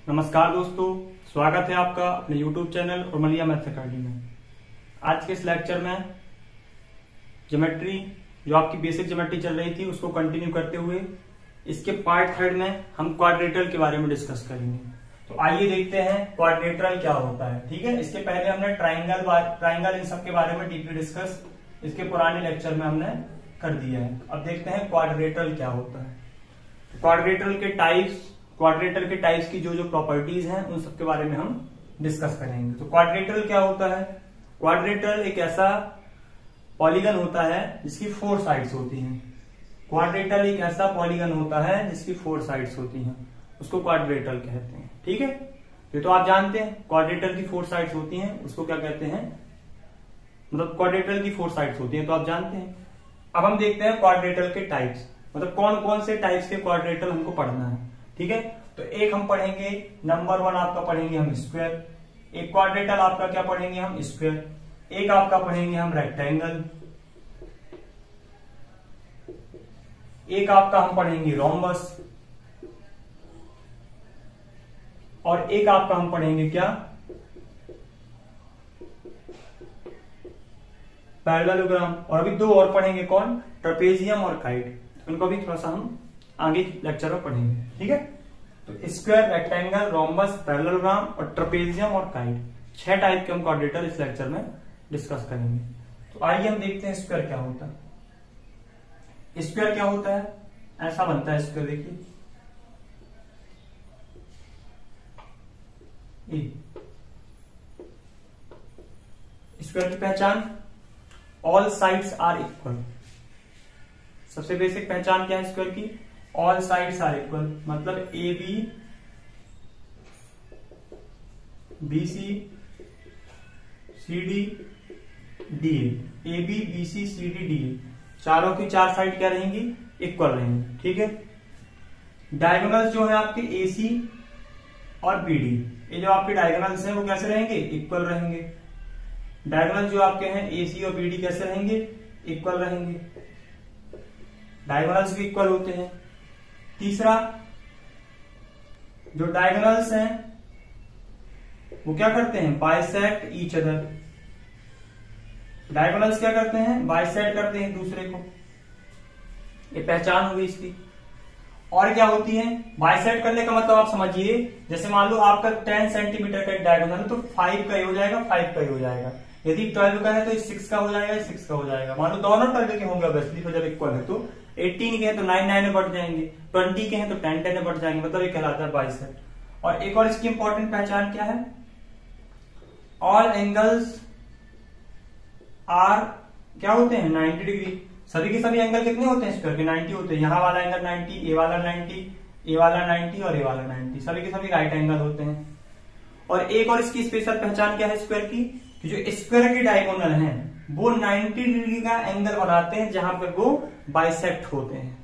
नमस्कार दोस्तों, स्वागत है आपका अपने YouTube चैनल और मलिया मैथ्स अकेडमी में। आज के इस लेक्चर में ज्योमेट्री जो आपकी बेसिक ज्योमेट्री चल रही थी उसको कंटिन्यू करते हुए इसके पार्ट थर्ड में हम क्वाड्रेटरल के बारे में डिस्कस करेंगे। तो आइए देखते हैं क्वाड्रेटरल क्या होता है। ठीक है, इसके पहले हमने ट्राइंगल इन सब के बारे में डीपली डिस्कस इसके पुराने लेक्चर में हमने कर दिया है। अब देखते हैं क्वाड्रेटरल क्या होता है। क्वाड्रेटर के टाइप्स की जो प्रॉपर्टीज हैं उन सब के बारे में हम डिस्कस करेंगे। तो क्वाड्रेटरल क्या होता है? क्वाड्रेटरल एक ऐसा पॉलीगन होता है जिसकी 4 साइड्स होती हैं। क्वाड्रेटरल एक ऐसा पॉलीगन होता है जिसकी 4 साइड्स होती हैं, उसको क्वाड्रेटरल कहते हैं। ठीक है, ये तो आप जानते हैं क्वाड्रेटरल की 4 साइड्स होती हैं, उसको क्या कहते हैं, मतलब क्वाड्रेटरल की 4 साइड्स होती हैं तो आप जानते हैं। अब हम देखते हैं क्वाड्रेटरल के टाइप्स, मतलब कौन कौन से टाइप्स के क्वाड्रेटरल हमको पढ़ना है। ठीक है, तो एक हम पढ़ेंगे, नंबर 1 आपका पढ़ेंगे हम स्क्वायर। एक क्वाड्रेटरल आपका क्या पढ़ेंगे हम? स्क्वायर। एक आपका पढ़ेंगे हम रेक्टेंगल। एक आपका हम पढ़ेंगे रोम्बस। और एक आपका हम पढ़ेंगे क्या? पैरेललोग्राम। और अभी 2 और पढ़ेंगे, कौन? ट्रेपेजियम और काइट। उनको भी थोड़ा सा हम आगे लेक्चर में पढ़ेंगे। ठीक है, तो स्क्वायर, रेक्टेंगल, रोम्बस, पैरेललोग्राम और ट्रेपेजियम और काइट, 6 टाइप के हम क्वाड्रेटरल इस लेक्चर में डिस्कस करेंगे। तो आइए हम देखते हैं स्क्वायर क्या होता है। स्क्वायर क्या होता है? ऐसा बनता है स्क्वायर, देखिए स्क्वायर की पहचान, ऑल साइड्स आर इक्वल। सबसे बेसिक पहचान क्या है स्क्वायर की? ऑल साइड्स आर इक्वल, मतलब A B C C D D A B B C C D D A, चारों की 4 साइड क्या रहेंगी? इक्वल रहेंगी। ठीक है, डायगोनल्स जो है आपके ए सी और बी डी, ये जो आपके डायगोनल्स हैं वो कैसे रहेंगे? इक्वल रहेंगे। डायगोनल्स जो आपके हैं ए सी और बी डी कैसे रहेंगे? इक्वल रहेंगे। डायगोनल्स भी इक्वल होते हैं। तीसरा, जो डायगोनल्स हैं वो क्या करते हैं? Bisect each other. डायगोनल्स क्या करते हैं? बाइसेक्ट करते हैं दूसरे को। ये पहचान होगी इसकी। और क्या होती है? बाइसेक्ट करने का मतलब आप समझिए, जैसे मान लो आपका 10 सेंटीमीटर का एक डायगोनल है तो 5 का ही हो जाएगा, 5 का ही हो जाएगा। यदि 12 का है तो 6 का हो जाएगा, 6 का हो जाएगा। मान लो दोनों 12 के होंगे ऑब्वियसली, तो जब इक्वल है तो 18 के हैं तो 9 9 में बढ़ जाएंगे, 20 के हैं तो 10 10 में बढ़ जाएंगे, मतलब ये कहलाता है बाइसेक्ट। और एक और इसकी इंपॉर्टेंट पहचान क्या है? ऑल एंगल्स आर क्या होते हैं? 90 डिग्री। सभी के सभी एंगल कितने होते हैं स्क्वायर के? 90 होते हैं। यहाँ वाला एंगल 90, ए वाला 90, ए वाला 90 और ए वाला 90, सभी के सभी राइट एंगल होते हैं। और एक और इसकी स्पेशल पहचान क्या है स्क्वायर की? कि जो स्क्वायर के डायगोनल हैं वो 90 डिग्री का एंगल बनाते हैं जहां पर वो बाइसेक्ट होते हैं,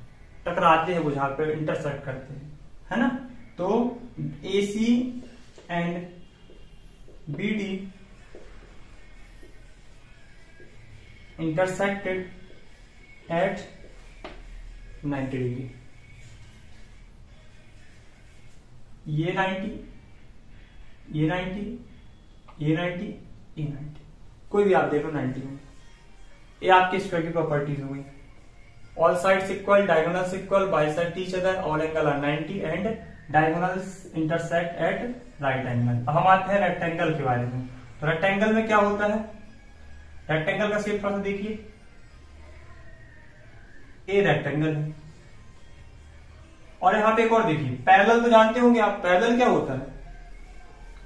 टकराते हैं, वो जहां पर इंटरसेक्ट करते हैं, है ना। तो A C and B D intersected at 90 degree. ये 90, ये 90, ये 90, ये 90, कोई भी आप देखो 90 में। ये आपकी स्क्वायर की प्रॉपर्टीज हो गई। All sides equal, diagonals equal, bisect each other, all angle are 90 and diagonals intersect at right angle. अब हम आते हैं रेक्टेंगल के बारे में। तो रेक्टेंगल में क्या होता है? रेक्टेंगल का शेप थोड़ा सा देखिए, ए रेक्टेंगल है। और यहां पे एक और देखिए, पैरेलल तो जानते होंगे आप, पैरेलल क्या होता है?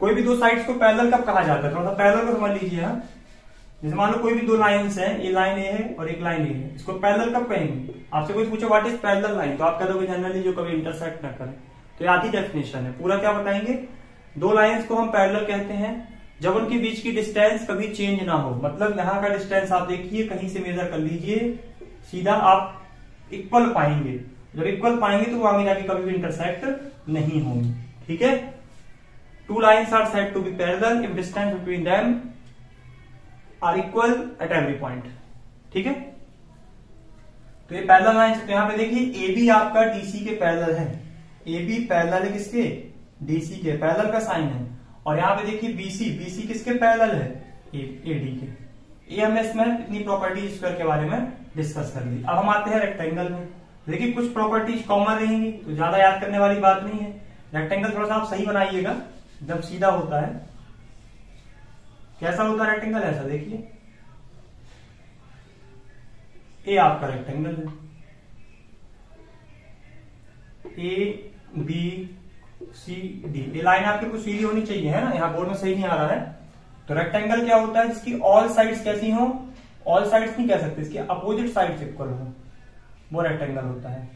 कोई भी 2 साइड्स को पैरेलल कब कहा जाता है? थोड़ा सा पैरेलल को समझ लीजिए। हाँ, जैसे मान लो कोई भी 2 लाइन्स हैं, ये लाइन ए है और एक लाइन ए है, इसको पैरेलल कब कहेंगे? आपसे कोई पूछे व्हाट इज पैरेलल लाइन, तो आप कह दोगे जनरली जो कभी इंटरसेक्ट ना करे। तो ये आधी डेफिनेशन है, पूरा क्या बताएंगे? 2 लाइन्स को हम पैरेलल कहते हैं जब उनके बीच की डिस्टेंस कभी चेंज ना हो। मतलब यहाँ का डिस्टेंस आप देखिए, कहीं से मेजर कर लीजिए, सीधा आप इक्वल पाएंगे। जब इक्वल पाएंगे तो वो आगे जाके कभी भी इंटरसेक्ट नहीं होंगे। ठीक है, 2 lines are said to be parallel if distance between them are equal at every point। ठीक है, तो ये पैरेलल लाइन, तो यहां पे देखिए ए बी आपका डीसी के पैरेलल है। ए बी पैरेलल है किसके? डीसी के पैरेलल का साइन है। और यहाँ पे देखिए बीसी, बीसी किसके पैरेलल है, एडी के। ये हमने इसमें इतनी प्रॉपर्टी स्क्वायर के बारे में डिस्कस कर ली। अब हम आते हैं रेक्टेंगल में। देखिए कुछ प्रॉपर्टीज कॉमन रहेंगी तो ज्यादा याद करने वाली बात नहीं है। रेक्टेंगल थोड़ा सा आप सही बनाइएगा, एकदम सीधा होता है। कैसा होता है रेक्टेंगल, ऐसा देखिए, ये आपका रेक्टेंगल है, ए बी सी डी, ये लाइन आपकी कुछ सीधी होनी चाहिए, है ना, यहाँ बोर्ड में सही नहीं आ रहा है। तो रेक्टेंगल क्या होता है, जिसकी ऑल साइड्स कैसी हो, ऑल साइड्स नहीं कह सकते, इसकी अपोजिट साइड्स इक्वल हो, वो रेक्टेंगल होता है।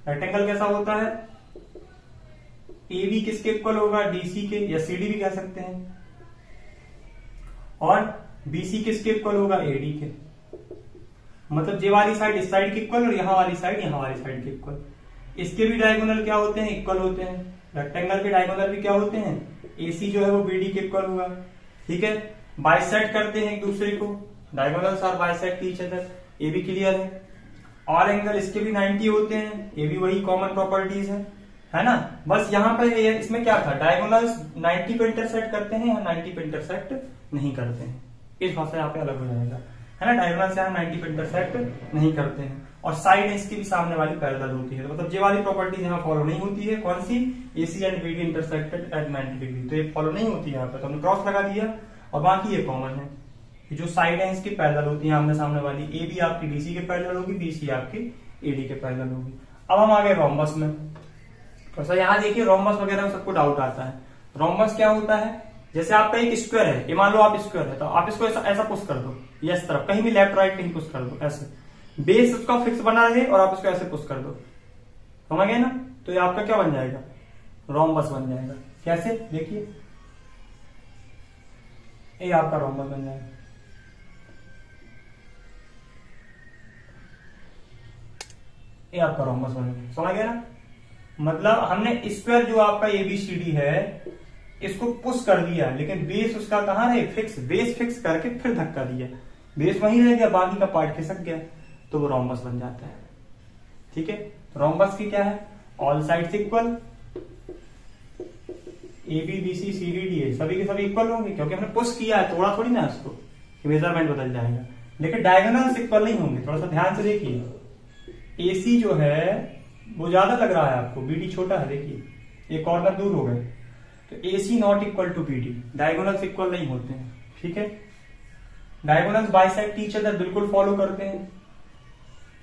रेक्टेंगल कैसा होता है, ए बी किसके इक्वल होगा, डीसी के, या सीडी भी कह सकते हैं, और बीसी किसके इक्वल होगा, एडी के। मतलब ये वाली साइड इस साइड की इक्वल और यहाँ वाली साइड के इक्वल। इसके भी डायगोनल क्या होते हैं, इक्वल होते हैं। रेक्टेंगल के डायगोनल भी क्या होते हैं, एसी जो है वो बीडी के इक्वल होगा। ठीक है, बाइसेक्ट करते हैं एक दूसरे को, diagonals are bisect each other, ये भी क्लियर है। ऑल एंगल इसके भी 90 होते हैं, ये भी वही कॉमन प्रॉपर्टीज है ना। बस यहाँ पे इसमें क्या था, डायगोनल्स 90 पे इंटरसेक्ट करते हैं या 90 पे इंटरसेक्ट नहीं करते हैं, इस भाषा यहाँ पे अलग हो जाएगा, है ना। डायगोनल्स यहाँ 90 पे इंटरसेक्ट नहीं करते हैं, और साइड इसकी भी सामने वाली पैरेलल होती है। तो मतलब ये वाली प्रॉपर्टीज यहाँ फॉलो नहीं होती है। कौन सी, AC and BD intersected at 90 degree, तो ये फॉलो नहीं होती है यहाँ पे, तो हमने क्रॉस लगा दिया। और बाकी ये कॉमन है, जो साइड है इसकी पैरेलल होती है आमने सामने वाली, ए बी आपकी डीसी के पैरेलल होगी, बीसी आपकी एडी के पैरेलल होगी। अब हम आ गए रोम्बस में। तो सर यहाँ देखिए रोम्बस वगैरह में सबको डाउट आता है। रोम्बस क्या होता है, जैसे आपका एक स्क्वायर है, ये मान लो आप स्क्वायर है, तो आप इसको ऐसा पुश कर दो, ये इस तरफ, कहीं भी लेफ्ट राइट कहीं पुश कर दो, ऐसे बेस उसका फिक्स बना रहे और आप उसको ऐसे पुश कर दो, समझ गए ना। तो ये आपका क्या बन जाएगा, रोम्बस बन जाएगा। कैसे, देखिए ये आपका रोम्बस बन जाएगा। ये आपका रोम्बस बन गया, समझ गए ना। मतलब हमने स्क्वायर जो आपका एबीसीडी है इसको पुश कर दिया, लेकिन बेस उसका कहां रहे, फिक्स, बेस फिक्स करके फिर धक्का दिया, बेस वहीं रह गया, बाकी का पार्ट खिसक गया, तो वो रोम्बस बन जाता है। ठीक है, रोम्बस की क्या है, all sides equal, A B B C C D D A सभी के सभी इक्वल होंगे, क्योंकि हमने पुश किया है, थोड़ा थोड़ी ना उसको कि मेजरमेंट बदल जाएगा। लेकिन डायगोनल्स इक्वल नहीं होंगे, थोड़ा सा ध्यान से देखिए। एसी जो है वो ज्यादा लग रहा है आपको, बीडी छोटा है, देखिए एक कॉर्नर दूर हो गए, तो AC not equal to BD, diagonals equal नहीं होते हैं। ठीक है, डायगोनल्स बाइसेक्ट ईच अदर बिल्कुल फॉलो करते हैं।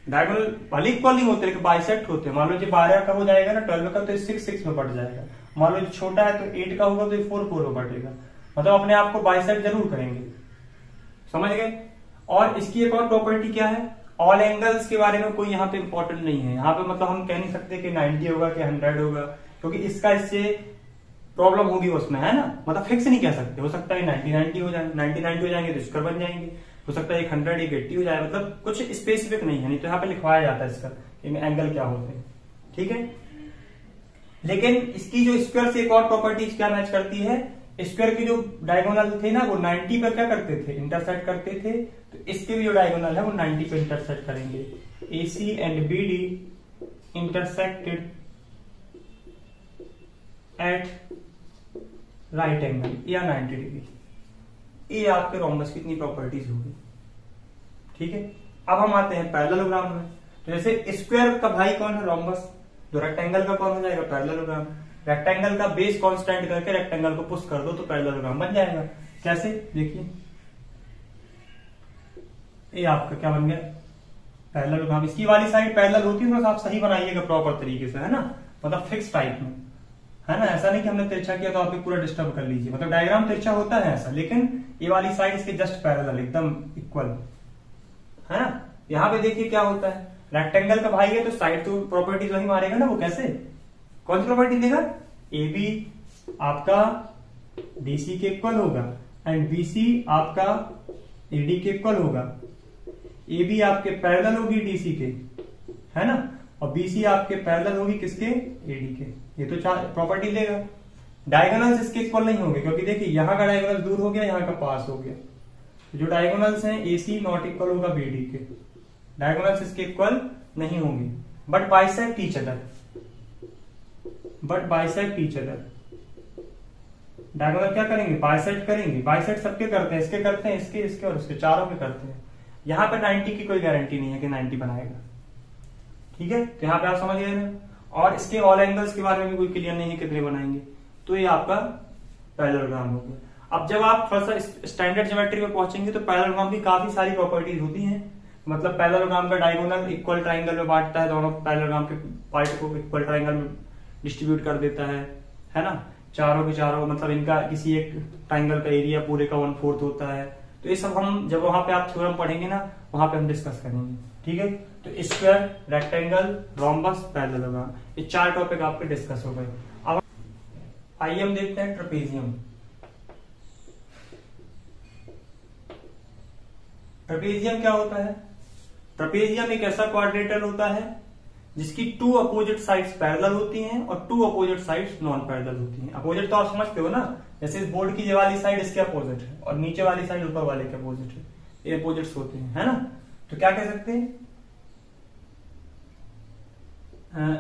डायगोनल भले इक्वल नहीं होते लेकिन बाइसेक्ट होते हैं। मान लो 12 का हो जाएगा ना 12 का, तो 6 में बढ़ जाएगा। मान लो छोटा है तो 8 का होगा तो 4 में बढ़ेगा। मतलब अपने आप को बाइसेक्ट जरूर करेंगे, समझ गए। और इसकी एक और प्रॉपर्टी क्या है, ऑल एंगल्स के बारे में कोई यहाँ पे इंपॉर्टेंट नहीं है। यहाँ पे मतलब हम कह नहीं सकते कि 90 होगा कि 100 होगा, क्योंकि इसका इससे प्रॉब्लम होगी उसमें, है ना। मतलब फिक्स नहीं कह सकते, हो सकता है 90 हो जाए, 90 हो जाएंगे तो स्क्वायर बन जाएंगे, हो सकता है 100 180 हो जाए, मतलब कुछ स्पेसिफिक नहीं है। नहीं तो यहाँ पे लिखवाया जाता है इसका एंगल क्या होते हैं। ठीक है, लेकिन इसकी जो स्क्वायर से एक और प्रॉपर्टीज क्या मैच करती है, स्क्वायर की जो डायगोनल थे ना वो 90 पर क्या करते थे, इंटरसेक्ट करते थे। तो इसके भी जो डायगोनल है वो 90 पे इंटरसेक्ट करेंगे। AC and BD intersected at right angle या 90 डिग्री। ये आपके रोम्बस की इतनी प्रॉपर्टीज होगी। ठीक है, अब हम आते हैं पैरेललोग्राम में। तो जैसे स्क्वायर का भाई कौन है, रोम्बस। तो रेक्टेंगल का कौन हो जाएगा, पैरेललोग्राम। रेक्टेंगल का बेस कांस्टेंट करके रेक्टेंगल को पुश कर दो तो पैरेललोग्राम बन जाएगा। कैसे, देखिए ये आपका क्या बन गया, पैरेललोग्राम। इसकी वाली साइड पैरेलल होती है तो आप सही बनाइएगा प्रॉपर तरीके से, है ना, मतलब फिक्स टाइप में, है ना। ऐसा नहीं कि हमने तिरछा किया तो आप पूरा डिस्टर्ब कर लीजिए। मतलब डायग्राम तिरछा होता है ऐसा, लेकिन ये वाली साइड इसके जस्ट पैरेलल, एकदम इक्वल, है ना। यहाँ पे देखिए क्या होता है, रेक्टेंगल का भाई है तो साइड तो प्रॉपर्टीज वही मारेगा ना वो। कैसे, कौन सी प्रॉपर्टी देगा, ए बी आपका डीसी के इक्वल होगा एंड बीसी आपका एडी के इक्वल होगा। ए बी आपके पैरेलल होगी डीसी के, है ना, और बीसी आपके पैरेलल होगी किसके, एडी के। ये तो प्रॉपर्टी देगा। डायगोनल्स इसके इक्वल नहीं होंगे, क्योंकि देखिए यहाँ का डायगोनल दूर हो गया, यहाँ का पास हो गया। जो डायगोनल्स हैं एसी नॉट इक्वल होगा बीडी के, डायगोनल्स इसके इक्वल नहीं होंगे, but bisect each other, diagonal क्या करेंगे, बाइसेक्ट करेंगे। बाइसेक्ट सबके करते हैं, इसके करते हैं, इसके और इसके, चारों के करते हैं। यहाँ पे 90 की कोई गारंटी नहीं है कि 90 बनाएगा, ठीक है। तो यहाँ पे आप समझ गए ना। और इसके ऑल एंगल्स के बारे में भी कोई क्लियर नहीं है कितने बनाएंगे। तो ये आपका पैरेललोग्राम हो गया। अब जब आप थोड़ा सा स्टैंडर्ड ज्योमेट्री में पहुंचेंगे तो पैरेललोग्राम की काफी सारी प्रॉपर्टीज होती हैं। मतलब पैरेललोग्राम का डायगोनल इक्वल ट्राइंगल में बांटता है, दोनों पैरेललोग्राम के पार्ट को इक्वल ट्राइंगल में डिस्ट्रीब्यूट कर देता है ना। चारों के चारों मतलब इनका किसी एक ट्राइंगल का एरिया पूरे का 1/4 होता है। तो ये सब हम जब वहां पे आप थ्योरम पढ़ेंगे ना, वहां पे हम डिस्कस करेंगे, ठीक है। तो स्क्वायर, रेक्टेंगल, रोम्बस, पैरेललोग्राम, ये 4 टॉपिक आपके डिस्कस हो गए। अब आइए हम देखते हैं ट्रेपेजियम। ट्रेपेजियम क्या होता है? ट्रेपेजियम एक ऐसा क्वाड्रिलेटरल होता है जिसकी 2 अपोजिट साइड्स पैरेलल होती हैं और 2 अपोजिट साइड्स नॉन पैरेलल होती हैं। अपोजिट तो आप समझते हो ना, जैसे इस बोर्ड की ये वाली साइड इसके अपोजिट है और नीचे वाली साइड ऊपर वाले के अपोजिट है, ये अपोजिट्स होते हैं, है ना। तो क्या कह सकते हैं,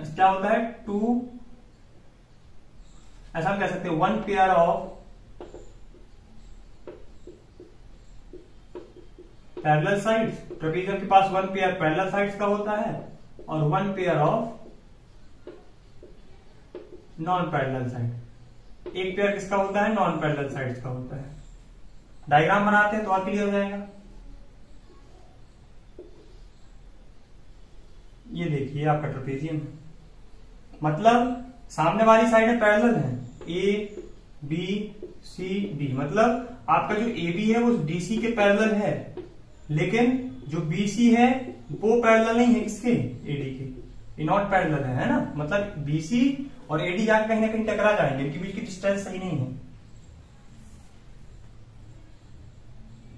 क्या होता है 2, ऐसा हम कह सकते हैं 1 pair of parallel sides. Trapezium के पास 1 पेयर पैरेलल साइड्स का होता है और 1 pair of non parallel side. एक पेयर किसका होता है, नॉन पैरेलल साइड्स का होता है। डायग्राम बनाते हैं तो और क्लियर हो जाएगा। ये देखिए आपका ट्रेपेजियम, मतलब सामने वाली साइड पैरेलल है, ए बी सी डी, मतलब आपका जो ए बी है वो डीसी के पैरेलल है, लेकिन जो बीसी है वो पैरेलल नहीं है किसके, एडी के, ये नॉट पैरेलल है ना। मतलब बीसी और एडी जाकर कहीं ना कहीं टकरा जाएंगे, इनके बीच की डिस्टेंस सही नहीं है,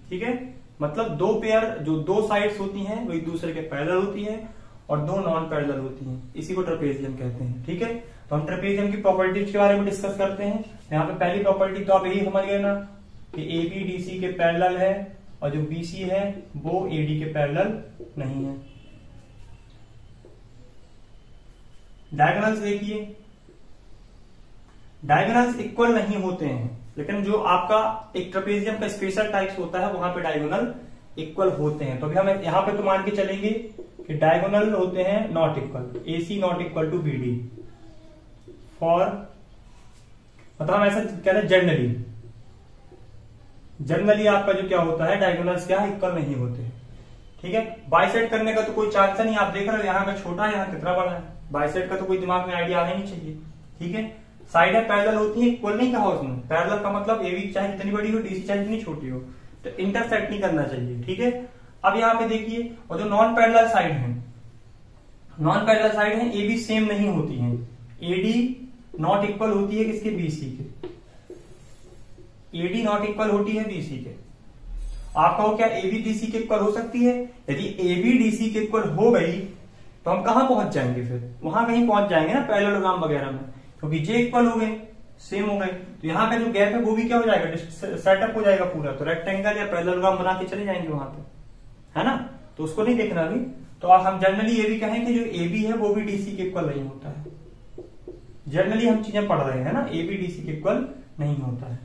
ठीक है। मतलब 2 पेयर जो 2 साइड्स होती हैं वो एक दूसरे के पैरेलल होती है और 2 नॉन पैरेलल होती हैं, इसी को ट्रेपेजियम कहते हैं, ठीक है। तो हम ट्रेपेजियम की प्रॉपर्टीज के बारे में डिस्कस करते हैं। यहाँ पे पहली प्रॉपर्टी तो आप यही समझ गए ना कि ए बी डी सी के पैरेलल है और जो बीसी है वो एडी के पैरेलल नहीं है। डायगोनल्स देखिए, डायगोनल्स इक्वल नहीं होते हैं, लेकिन जो आपका एक ट्रेपेजियम का स्पेशल टाइप्स होता है वहां पे डायगोनल इक्वल होते हैं। तो अभी हम यहाँ पे तो मान के चलेंगे कि डायगोनल होते हैं not equal, AC not equal to BD for, मतलब हम ऐसा कहते हैं जनरली आपका जो क्या होता है डायगोनल्स क्या इक्वल नहीं होते, ठीक है। बाइसेक्ट करने का तो कोई चांस नहीं, आप देख रहे हो यहाँ का छोटा है, यहाँ कितना बड़ा है। बाइसेक्ट का तो कोई दिमाग में आइडिया आना नहीं चाहिए, ठीक है। साइड पैरेलल होती है, इक्वल नहीं कहा उसने। पैरेलल का मतलब एबी चाहे जितनी बड़ी हो, डीसी चाहे जितनी छोटी हो, तो इंटरसेक्ट नहीं करना चाहिए, ठीक है। अब यहाँ पे देखिए, और जो नॉन पैरेलल साइड है, नॉन पैरेलल साइड है एबी सेम नहीं होती है, एडी नॉट इक्वल होती है किसके, बीसी के। एडी नॉट इक्वल होती है बीसी के। आप कहो क्या एबी डीसी के इक्वल हो सकती है? यदि एबी डीसी के इक्वल हो गई तो हम कहां पहुंच जाएंगे, फिर वहां कहीं पहुंच जाएंगे ना पैरेललोग्राम वगैरह में, क्योंकि जे इक्वल हो गए, सेम हो गए, तो यहाँ का जो गैप है वो भी क्या हो जाएगा, सेटअप हो जाएगा पूरा। तो रेक्टेंगल या पैरेललोग्राम बना के चले जाएंगे वहां पे, है ना। तो उसको नहीं देखना अभी। तो हम जनरली ये भी कहें कि जो एबी है वो भी डीसी के इक्वल नहीं होता है। जनरली हम चीजें पढ़ रहे हैं ना, एबी डीसी के इक्वल नहीं होता है।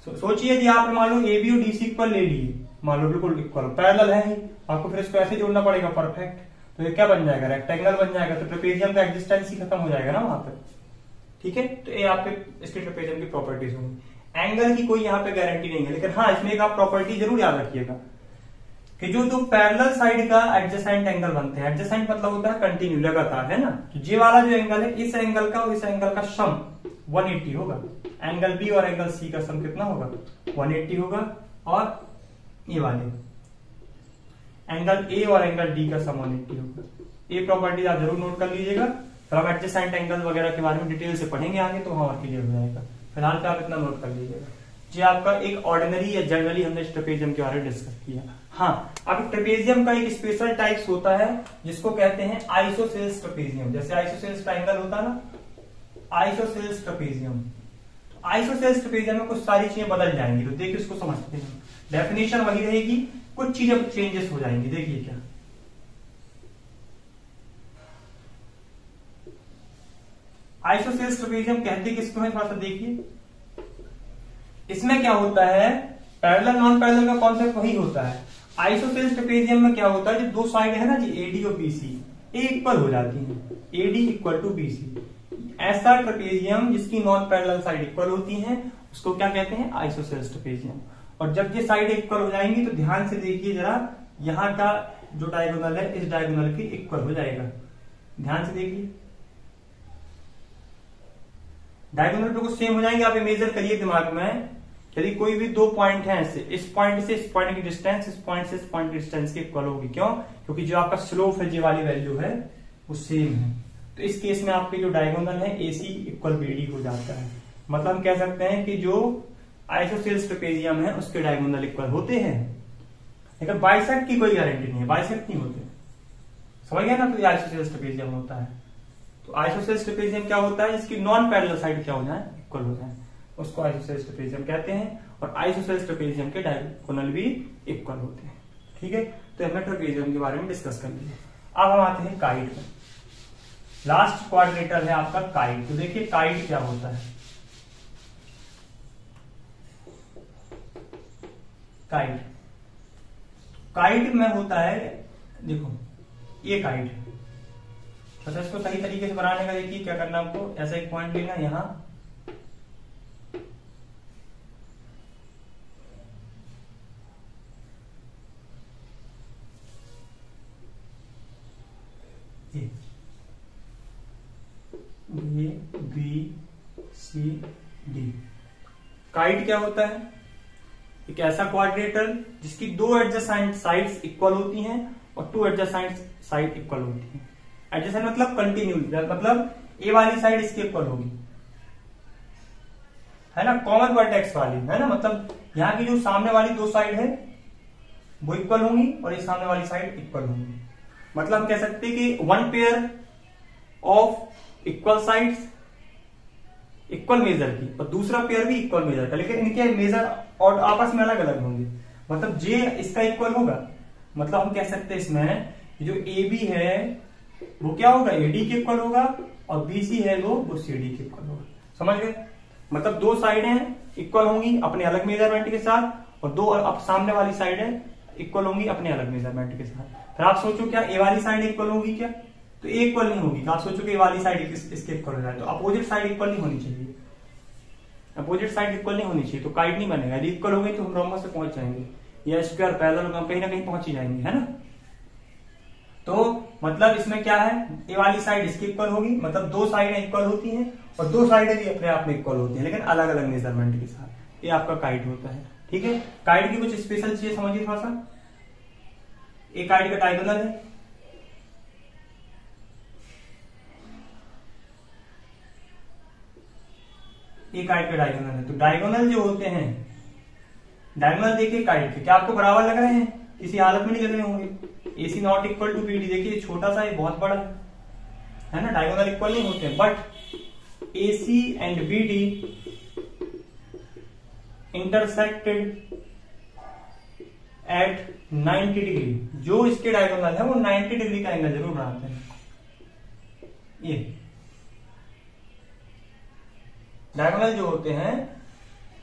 सोचिए यदि आपने मान लो एबी और डीसी इक्वल ले लिए, मान लो बिल्कुल इक्वल पैरेलल है ही, आपको फिर इसको ऐसे जोड़ना पड़ेगा परफेक्ट, तो ये क्या बन जाएगा, रेक्टेंगल बन जाएगा। तो ट्रेपेजियम का एग्जिस्टेंस ही खत्म हो जाएगा ना वहां पे, ठीक है। तो ये आपके इसके ट्रेपेजियम की प्रॉपर्टीज होंगी। एंगल की कोई यहाँ पे गारंटी नहीं है, लेकिन हाँ इसमें एक आप प्रॉपर्टी जरूर याद रखिएगा कि जो दो पैरेलल साइड का एडजेसेंट एंगल बनते हैं, एडजेसेंट मतलब होता है कंटिन्यू, लगातार, है ना। तो ये वाला जो एंगल है, इस एंगल का और इस एंगल का सम 180 होगा। एंगल बी और एंगल सी का सम कितना होगा, 180 होगा। और ये वाले एंगल ए और एंगल डी का सम 180 होगा। ये प्रॉपर्टीज आप जरूर नोट कर लीजिएगा। फिर हम एडजेसेंट एंगल वगैरह के बारे में डिटेल से पढ़ेंगे आगे, तो वहां और क्लियर हो जाएगा। फिलहाल पे आप इतना नोट कर लीजिएगा। जी आपका एक ऑर्डिनरी या जनरली हमने ट्रेपेजियम के बारे में डिस्कस किया। हाँ, अब ट्रेपेजियम का एक स्पेशल टाइप्स होता है जिसको कहते हैं आइसोसेल्स ट्रेपेजियम। जैसे आइसोसेल्स ट्रायंगल होता है ना, आइसोसेल्स ट्रेपेजियम। आइसोसेल्स ट्रेपेजियम में कुछ सारी चीजें बदल जाएंगी, तो देखिए उसको समझते हैं। डेफिनेशन वही रहेगी, कुछ चीजें चेंजेस हो जाएंगी। देखिए क्या, आइसोसेल्स ट्रेपेजियम कहते किसको है, थोड़ा सा देखिए। इसमें क्या होता है, पैरेलल नॉन पैरेलल का कॉन्सेप्ट वही होता है। आइसोसेल्स ट्रेपेजियम में क्या होता है, जो दो साइड है ना जी, एडी और बीसी, इक्वल हो जाती है, एडी इक्वल टू बीसी। ऐसा ट्रेपेजियम जिसकी नॉन पैरेलल साइड इक्वल होती है उसको क्या कहते हैं, आइसोसेल्स ट्रेपेजियम। और जब ये साइड इक्वल हो जाएंगी तो ध्यान से देखिए जरा, यहाँ का जो डायगोनल है इस डायगोनल के इक्वल हो जाएगा। ध्यान से देखिए, डायगोनल पे कुछ सेम हो जाएंगे। आप मेजर करिए दिमाग में, यदि कोई भी दो पॉइंट है ऐसे, इस पॉइंट से इस पॉइंट की डिस्टेंस, इस पॉइंट से इस पॉइंट की डिस्टेंस के इक्वल होगी। क्यों? क्योंकि जो आपका स्लोप है, जे वाली वैल्यू है वो सेम है। तो इस केस में आपके जो डायगोनल है एसी इक्वल बीडी हो जाता है। मतलब हम कह सकते हैं कि जो आइसोसेल्स ट्रेपेजियम है उसके डायगोनल इक्वल होते हैं, लेकिन बाइसेक्ट की कोई गारंटी नहीं है, बाइसेक्ट नहीं होते। समझ गया ना? तो ये आइसोसेल्स ट्रेपेजियम होता है। तो आइसोसेल्स ट्रेपेजियम क्या होता है, इसकी नॉन पैरेलल साइड क्या हो जाए, इक्वल हो जाए, उसको आइसोसेल्स ट्रेपेजियम कहते हैं। और आइसोसेल्स ट्रेपेजियम के डायगोनल भी इक्वल होते हैं। ठीक है, तो हमने ट्रेपेजियम के बारे में डिस्कस कर लिया। अब हम आते हैं काइट में। लास्ट क्वाड्रिलेटरल है आपका काइट। तो देखिए काइट क्या होता है। काइट, काइट में होता है, देखो ये काइट है। तो इसको सही तरीके से बनाने का देखिए क्या करना है आपको, ऐसा एक पॉइंट लेना यहां, ये बी सी डी। काइट क्या होता है, एक ऐसा क्वाड्रेटर जिसकी दो एडजेसेंट साइड्स इक्वल होती हैं और टू एडजेसेंट साइड इक्वल होती हैं। एडजेसेंट मतलब कंटिन्यू, मतलब ए वाली साइड इसके इक्वल होगी, है ना, कॉमन वर्टेक्स वाली, है ना। मतलब यहाँ की जो सामने वाली दो साइड है वो इक्वल होंगी और ये सामने वाली साइड इक्वल होंगी। मतलब हम कह सकते हैं कि one pair of equal sides equal major की और दूसरा पेयर भी इक्वल मेजर का, लेकिन इनके मेजर और आपस में अलग अलग होंगे। मतलब जे इसका इक्वल होगा, मतलब हम कह सकते हैं इसमें जो ए बी है वो क्या होगा, एडी के इक्वल होगा, और बीसी है वो सीडी के इक्वल होगा। समझ गए? मतलब दो साइडें इक्वल होंगी अपने अलग मेजरमेंट के साथ, और दो अब सामने वाली साइडें इक्वल होंगी अपने अलग मेजरमेंट के साथ। फिर आप सोचो क्या ए वाली साइड इक्वल होगी क्या, तो ए इक्वल नहीं होगी। आप सोचो कि ए वाली साइड इसके इक्वल हो जाए, तो अपोजिट साइड इक्वल नहीं होनी चाहिए, अपोजिट साइड इक्वल नहीं होनी चाहिए, तो काइट नहीं बनेगा। यदि इक्वल हो गई तो हम रोम्बस से पहुंच जाएंगे, या स्क्वायर पैरेलल हम कहीं ना कहीं पहुंच ही जाएंगे, है ना। तो मतलब इसमें क्या है, ए वाली साइड इसकी इक्वल होगी, मतलब दो साइडें इक्वल होती हैं और दो साइडें भी अपने आप में इक्वल होती हैं, लेकिन अलग अलग मेजरमेंट के साथ। ये आपका काइट होता है। ठीक है, काइट की कुछ स्पेशल चीजें समझिए थोड़ा सा। एक काइट का डायगोनल है, एक काइट का डायगोनल है। तो डायगोनल जो होते हैं, डायगोनल देखिए काइट के क्या आपको बराबर लग रहे हैं, किसी हालत में नहीं लग रहे होंगे। AC not equal to BD, देखिए छोटा सा है बहुत बड़ा है ना, डायगोनल इक्वल नहीं होते, but AC and BD intersected at 90 degree. जो इसके डायगोनल है वो 90 डिग्री का एंगल जरूर बनाते हैं। ये डायगोनल जो होते हैं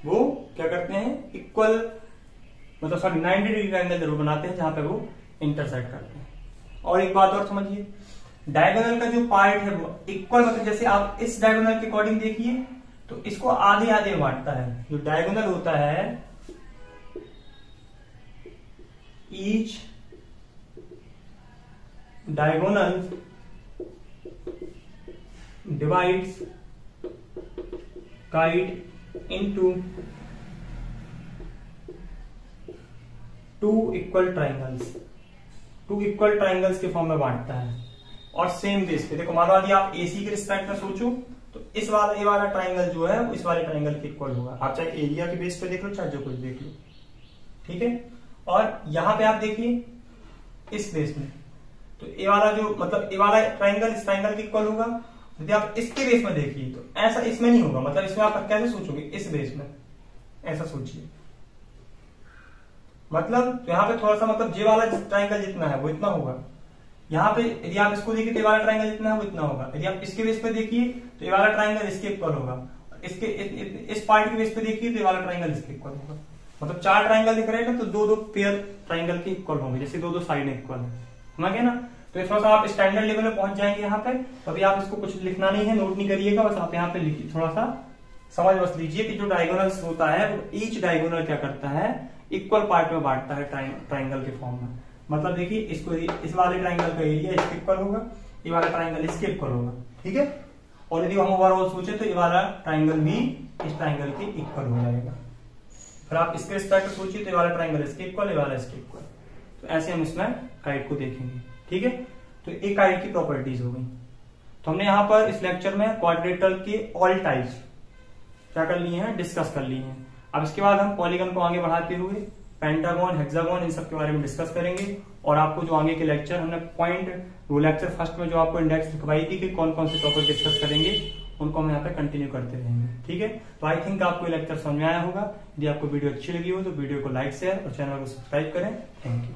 वो क्या करते हैं, इक्वल मतलब 90 डिग्री का एंगल जरूर बनाते हैं जहां पे वो इंटरसेक्ट करते हैं। और एक बात और समझिए, डायगोनल का जो पार्ट है वो इक्वल, मतलब जैसे आप इस डायगोनल के अकॉर्डिंग देखिए तो इसको आधे आधे बांटता है। जो डायगोनल होता है, each diagonal divides kite into two equal triangles, two equal triangles के फॉर्म में बांटता है। और सेम बेस पे देखो, मान लो यदि आप AC के रिस्पेक्ट में सोचो तो इस वाला ए वाला ट्राइंगल जो है वो इस वाले ट्राइंगल के इक्वल होगा। आप चाहे एरिया के बेस पे देख लो, चाहे जो कुछ देख लो, ठीक है। और यहां पे आप देखिए इस बेस में, तो ए वाला जो मतलब ए वाला ट्राइंगल इस ट्राइंगल के इक्वल होगा। यदि आप इसके बेस में देखिए तो ऐसा इसमें नहीं होगा, मतलब इसमें आप कैसे सोचोगे, इस बेस में ऐसा सोचिए, मतलब तो यहाँ पे थोड़ा सा मतलब जे वाला ट्राइंगल जितना है वो इतना होगा, यहाँ पे यदि आप इसको देखिए तो ये वाला ट्राइंगल जितना है वो इतना होगा। यदि आप इसके बेस पे देखिए तो ये वाला ट्राइंगल इसके इक्वल होगा। इसके इस पार्ट के बेस पे देखिए तो ये वाला ट्राइंगल इसके इक्वल होगा। मतलब 4 ट्राइंगल दिख रहे हैं ना, तो 2-2 पेयर ट्राइंगल के इक्वल होंगे, जैसे 2-2 साइड इक्वल है, समझ गए ना। तो थोड़ा सा आप स्टैंडर्ड लेवल में पहुंच जाएंगे यहाँ पे। तो अभी आप इसको कुछ लिखना नहीं है, नोट नहीं करिएगा, बस आप यहाँ पे लिखिए, थोड़ा सा समझ बस लीजिए कि जो डायगोनल्स होता है ईच डायगोनल क्या करता है, इक्वल पार्ट में बांटता है ट्राइंगल के फॉर्म में। मतलब देखिए इसको, इस वाले ट्राइंगल का एरिया इसके इक्वल होगा, ये वाला ट्राइंगल इसके इक्वल होगा, ठीक है। और यदि हम ओवरऑल सोचे तो ये वाला ट्राइंगल भी इस ट्राइंगल के इक्वल हो जाएगा। फिर आप इसके रिस्पेक्ट सोचिए तो ये वाला ट्राइंगल इसके इक्वल, ये वाला इसके इक्वल। तो ऐसे हम इसमें काइट को देखेंगे, ठीक है। तो एक काइट की प्रॉपर्टीज हो गई। तो हमने यहाँ पर इस लेक्चर में क्वाड्रिलेटरल के ऑल टाइप्स क्या कर लिए हैं, डिस्कस कर लिए हैं। अब इसके बाद हम पॉलीगन को आगे बढ़ाते हुए पेंटागन, हेक्सागन, इन सब के बारे में डिस्कस करेंगे। और आपको जो आगे के लेक्चर हमने पॉइंट, वो लेक्चर फर्स्ट में जो आपको इंडेक्स लिखवाई थी कि कौन कौन से टॉपिक डिस्कस करेंगे, उनको हम यहाँ पे कंटिन्यू करते रहेंगे, ठीक है। तो आई थिंक आपको ये लेक्चर समझ में आया होगा। यदि आपको वीडियो अच्छी लगी हो तो वीडियो को लाइक, शेयर और चैनल को सब्सक्राइब करें। Thank you.